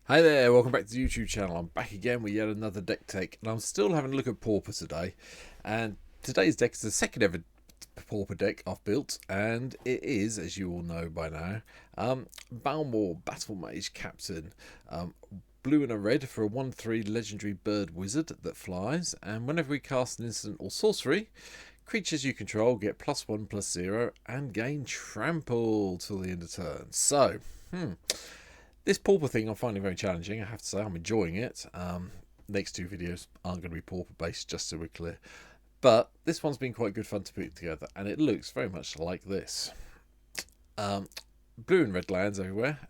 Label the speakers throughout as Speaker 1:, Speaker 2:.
Speaker 1: Hi there, welcome back to the YouTube channel. I'm back again with yet another deck take, and I'm still having a look at Pauper today. And today's deck is the second ever Pauper deck I've built, and it is, as you all know by now, Balmor Battlemage Captain. Blue and a red for a 1/3 legendary bird wizard that flies, and whenever we cast an instant or sorcery, creatures you control get +1/+0 and gain trample till the end of turn. So, this pauper thing I'm finding very challenging, I have to say. I'm enjoying it. Next two videos aren't going to be pauper based, just so we're clear. But this one's been quite good fun to put together, and it looks very much like this. Blue and red lands everywhere.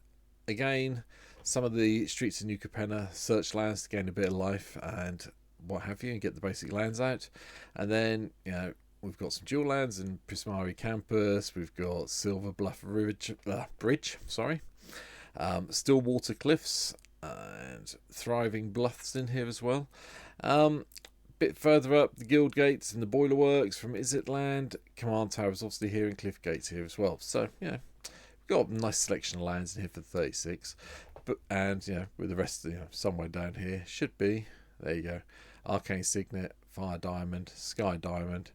Speaker 1: Again, some of the streets of New Capenna search lands to gain a bit of life and what have you, and get the basic lands out. And then, we've got some dual lands in Prismari Campus. We've got Silver Bluff Bridge, sorry. Stillwater Cliffs and Thriving Bluffs in here as well. Bit further up, the Guild Gates and the Boiler Works from Land. Command Towers obviously here, and Cliff Gates here as well. So, we've got a nice selection of lands in here for 36. And, with the rest, somewhere down here should be, there you go, Arcane Signet, Fire Diamond, Sky Diamond,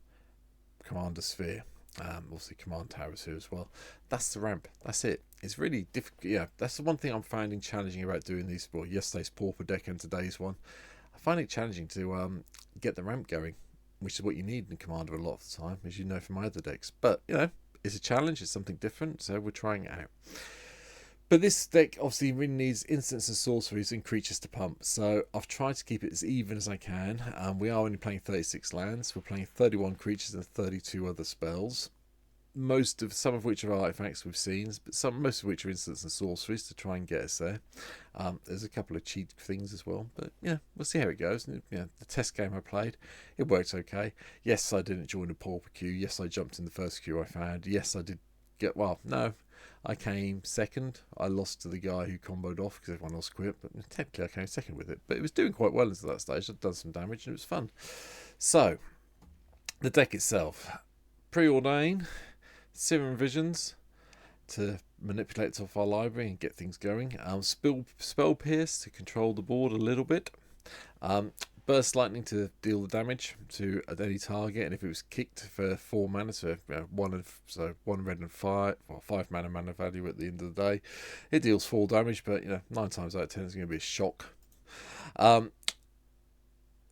Speaker 1: Commander Sphere. Obviously command towers here as well. That's the ramp. That's it. It's really difficult. That's the one thing I'm finding challenging about doing these. Well, yesterday's pauper deck and today's one, I find it challenging to get the ramp going, which is what you need in Commander a lot of the time, as you know from my other decks. But it's a challenge. It's something different, so we're trying it out. But this deck obviously really needs instants and sorceries and creatures to pump, so I've tried to keep it as even as I can. We are only playing 36 lands. We're playing 31 creatures and 32 other spells. Some of which are artifacts we've seen, but most of which are instants and sorceries to try and get us there. There's a couple of cheat things as well, but we'll see how it goes. The test game I played, it worked okay. Yes, I didn't join the pauper queue. Yes, I jumped in the first queue I found. Yes, I did no, I came second. I lost to the guy who comboed off because everyone else quit, but technically I came second with it. But it was doing quite well until that stage. I'd done some damage and it was fun. So, the deck itself. Preordain, Serum Visions to manipulate it off our library and get things going. Spell Pierce to control the board a little bit. Burst Lightning to deal the damage to any target, and if it was kicked for 4 mana, so one red and 5 mana value at the end of the day, it deals 4 damage. But 9 times out of 10 it's going to be a shock.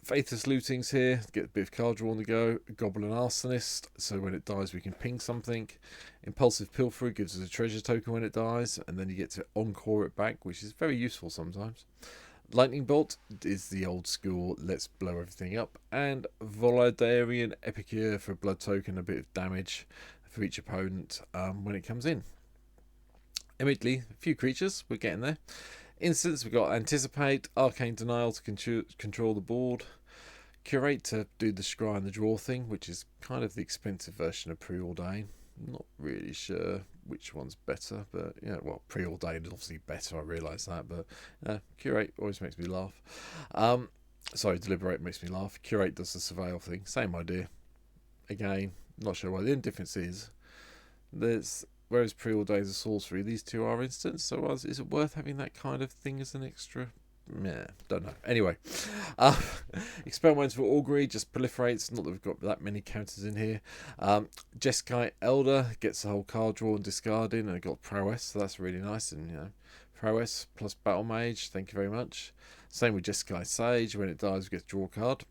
Speaker 1: Faithless Looting's here, get a bit of card draw on the go. Goblin Arsonist, so when it dies we can ping something. Impulsive Pilferer gives us a treasure token when it dies, and then you get to encore it back, which is very useful sometimes. Lightning Bolt is the old school, let's blow everything up. And Voladarian Epicure for a blood token, a bit of damage for each opponent when it comes in. Immediately, a few creatures, we're getting there. Instants, we've got Anticipate, Arcane Denial to control the board, Curate to do the scry and the draw thing, which is kind of the expensive version of Preordain. Not really sure which one's better, but Preordained is obviously better, I realise that, but Curate always makes me laugh. Deliberate makes me laugh. Curate does the surveil thing, same idea. Again, not sure why. The only difference is whereas Preordained is a sorcery, these two are instants, so is it worth having that kind of thing as an extra? Don't know. Anyway, Experiments for Augury just proliferates. Not that we've got that many counters in here. Jeskai Elder gets the whole card draw and discarding, and it got Prowess, so that's really nice. And Prowess plus Battlemage, thank you very much. Same with Jeskai Sage. When it dies, we get to draw a card.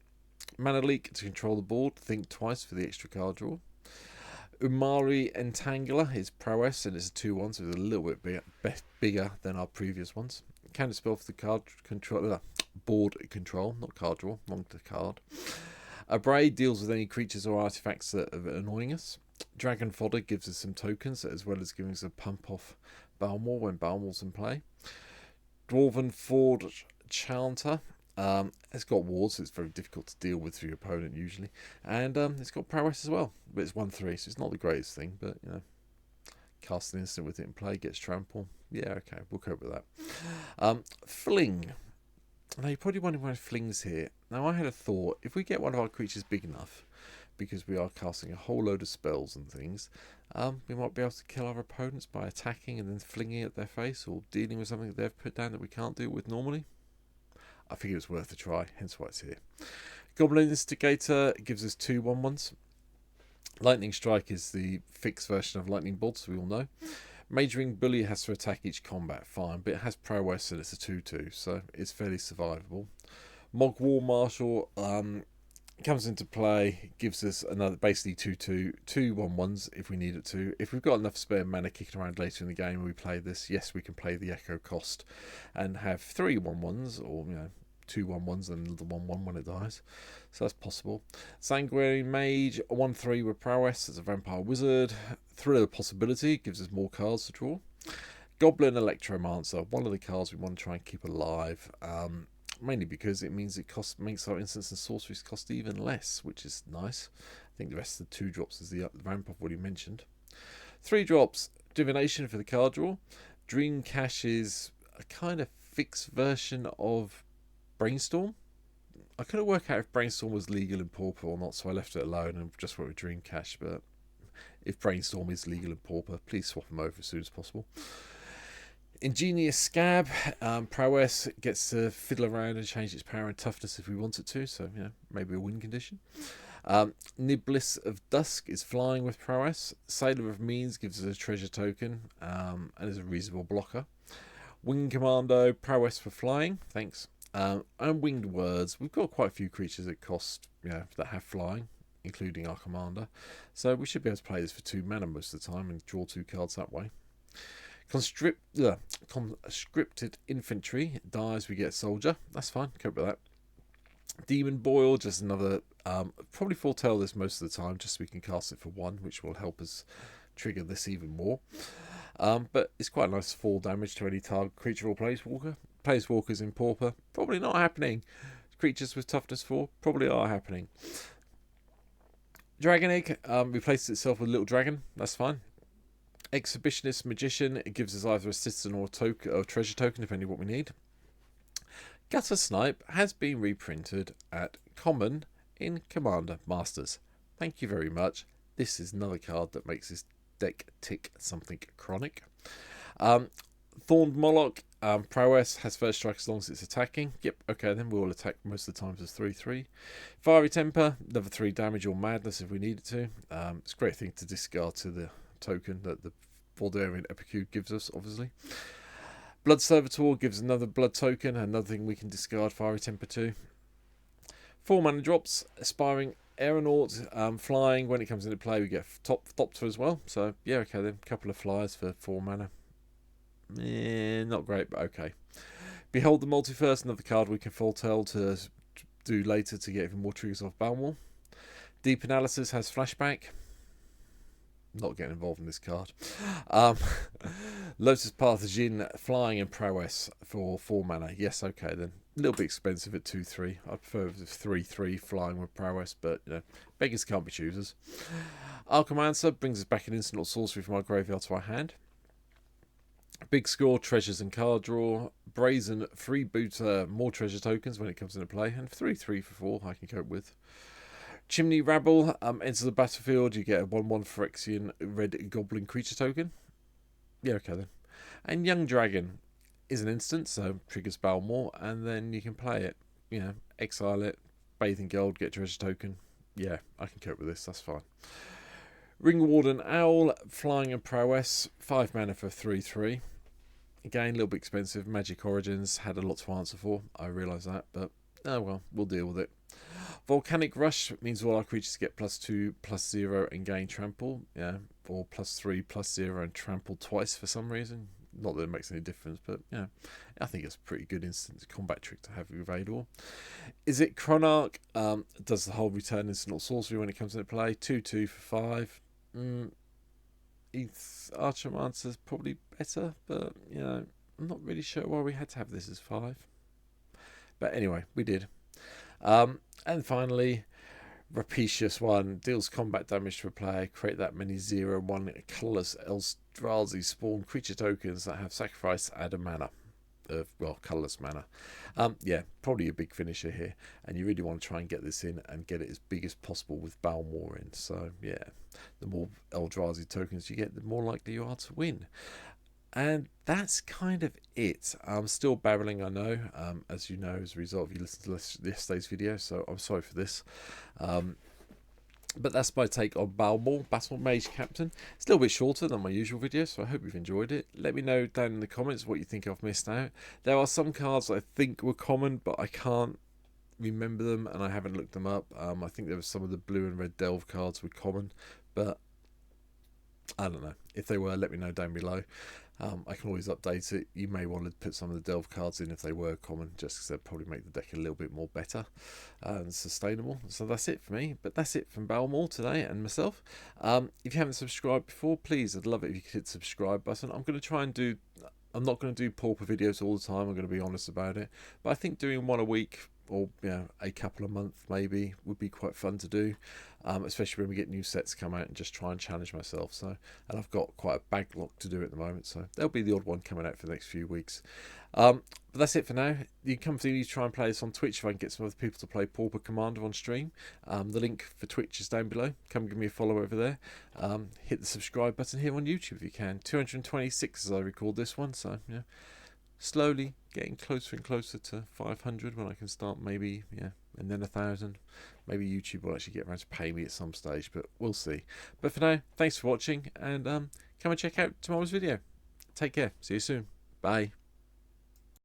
Speaker 1: Mana Leak to control the board. Think twice for the extra card draw. Umari Entangler is Prowess, and it's a 2/1, so it's a little bit bigger than our previous ones. Counter spell for the board control, not card draw, wrong to card. Abray deals with any creatures or artifacts that are annoying us. Dragon Fodder gives us some tokens, as well as giving us a pump off Balmor when Balmor's in play. Dwarven Forge Chanter. It's got wards, so it's very difficult to deal with for your opponent usually. And it's got Prowess as well, but it's 1/3, so it's not the greatest thing, but cast an instant with it in play, gets trample. Yeah, okay, we'll cope with that. Fling. Now you're probably wondering why Fling's here. Now I had a thought, if we get one of our creatures big enough, because we are casting a whole load of spells and things, we might be able to kill our opponents by attacking and then flinging it at their face, or dealing with something that they've put down that we can't deal with normally. I think it was worth a try, hence why it's here. Goblin Instigator gives us 2 1/1s. Lightning Strike is the fixed version of Lightning Bolt, so we all know. Majoring Bully has to attack each combat, fine, but it has prowess and it's a 2/2, so it's fairly survivable. Mog War Marshal comes into play, gives us another basically 2/2, 2 1/1s if we need it to. If we've got enough spare mana kicking around later in the game and we play this, yes, we can play the Echo cost and have 3 1/1s, or 2 1/1s and another 1/1 when it dies. So that's possible. Sanguinary Mage, 1/3 with prowess as a vampire wizard. Thriller Possibility gives us more cards to draw. Goblin Electromancer, one of the cards we want to try and keep alive. Mainly because it means it makes our instants and sorceries cost even less, which is nice. I think the rest of the 2 drops is the ramp I've already mentioned. 3 drops, Divination for the card draw. Dream Cache is a kind of fixed version of Brainstorm. I couldn't work out if Brainstorm was legal in Pauper or not, so I left it alone and just went with Dream Cache. But if Brainstorm is legal in Pauper, please swap them over as soon as possible. Ingenious Scab, prowess, gets to fiddle around and change its power and toughness if we want it to, so maybe a win condition. Niblis of Dusk is flying with prowess. Sailor of Means gives us a treasure token and is a reasonable blocker. Winged Commando, prowess for flying, thanks. And Winged Words, we've got quite a few creatures that cost, that have flying, including our commander, so we should be able to play this for 2 mana most of the time and draw 2 cards that way. Conscripted Infantry dies, we get Soldier. That's fine, cope with that. Demon Boil, just another, probably foretell this most of the time, just so we can cast it for 1, which will help us trigger this even more. But it's quite nice 4 damage to any target creature or Planeswalker. Planeswalkers in Pauper, probably not happening. Creatures with toughness 4, probably are happening. Dragon Egg replaces itself with Little Dragon, that's fine. Exhibitionist Magician, it gives us either a citizen or a treasure token, depending on what we need. Gutter Snipe has been reprinted at Common in Commander Masters. Thank you very much. This is another card that makes this deck tick something chronic. Thorned Moloch, prowess, has first strike as long as it's attacking. Yep, okay, then we'll attack most of the times as 3/3. Fiery Temper, another 3 damage or madness if we needed to. It's a great thing to discard to the token that the Valdarian Epicure gives us, obviously. Blood Servitor gives another blood token, another thing we can discard Fiery Temper to. 4 mana drops, Aspiring Aeronaut, flying, when it comes into play we get Thopter as well, so yeah, okay then, couple of flyers for 4 mana. Not great, but okay. Behold the Multiverse, another card we can foretell to do later to get even more triggers off Balmor. Deep Analysis has flashback. Not getting involved in this card. Lotus Path Jin, flying and prowess for 4 mana. Yes, okay then. A little bit expensive at 2/3. I prefer 3/3 flying with prowess, but beggars can't be choosers. Archomancer brings us back an instant or sorcery from our graveyard to our hand. Big Score, treasures and card draw. Brazen freebooter, more treasure tokens when it comes into play, and 3/3 for 4 I can cope with. Chimney Rabble, enters the battlefield, you get a 1/1 Phyrexian red goblin creature token. Yeah, okay then. And Young Dragon is an instant, so triggers Balmor, and then you can play it. Exile it, bathe in gold, get treasure token. Yeah, I can cope with this, that's fine. Ring Warden Owl, flying and prowess, 5 mana for 3/3. Again, a little bit expensive. Magic Origins had a lot to answer for, I realise that, but oh well, we'll deal with it. Volcanic Rush means all our creatures get +2/+0 and gain trample, or +3/+0 and trample twice for some reason. Not that it makes any difference, but I think it's a pretty good instant combat trick to have with Vador. Is it Chronarch? Does the whole return instant or sorcery when it comes into play. 2/2 for 5. Archomancer's probably better, but I'm not really sure why we had to have this as 5. But anyway, we did. And finally, Rapacious One deals combat damage to a player. Create that many 0/1 colourless Eldrazi spawn creature tokens that have sacrifice, add a mana. well, colourless mana. Yeah, probably a big finisher here, and you really want to try and get this in and get it as big as possible with Balmor in. So yeah, the more Eldrazi tokens you get, the more likely you are to win. And that's kind of it. I'm still barreling, I know, as you know, as a result of you listening to yesterday's video, so I'm sorry for this. But that's my take on Balmor, Battlemage Captain. It's a little bit shorter than my usual video, so I hope you've enjoyed it. Let me know down in the comments what you think I've missed out. There are some cards I think were common, but I can't remember them, and I haven't looked them up. I think there were some of the blue and red Delve cards were common, but I don't know. If they were, let me know down below. I can always update it. You may want to put some of the Delve cards in if they were common, just because they'd probably make the deck a little bit more better and sustainable. So that's it for me. But that's it from Balmor today and myself. If you haven't subscribed before, please, I'd love it if you could hit the subscribe button. I'm going to try and do... I'm not going to do pauper videos all the time. I'm going to be honest about it. But I think doing one a week, or a couple a month maybe, would be quite fun to do, especially when we get new sets come out, and just try and challenge myself. So, and I've got quite a backlog to do at the moment, so there'll be the odd one coming out for the next few weeks. But that's it for now. You can come see me try and play this on Twitch if I can get some other people to play Pauper Commander on stream. The link for Twitch is down below. Come give me a follow over there. Hit the subscribe button here on YouTube if you can. 226 as I record this one, so yeah. Slowly getting closer and closer to 500 when I can start, maybe, and then 1,000. Maybe YouTube will actually get around to pay me at some stage, but we'll see. But for now, thanks for watching, and come and check out tomorrow's video. Take care. See you soon. Bye.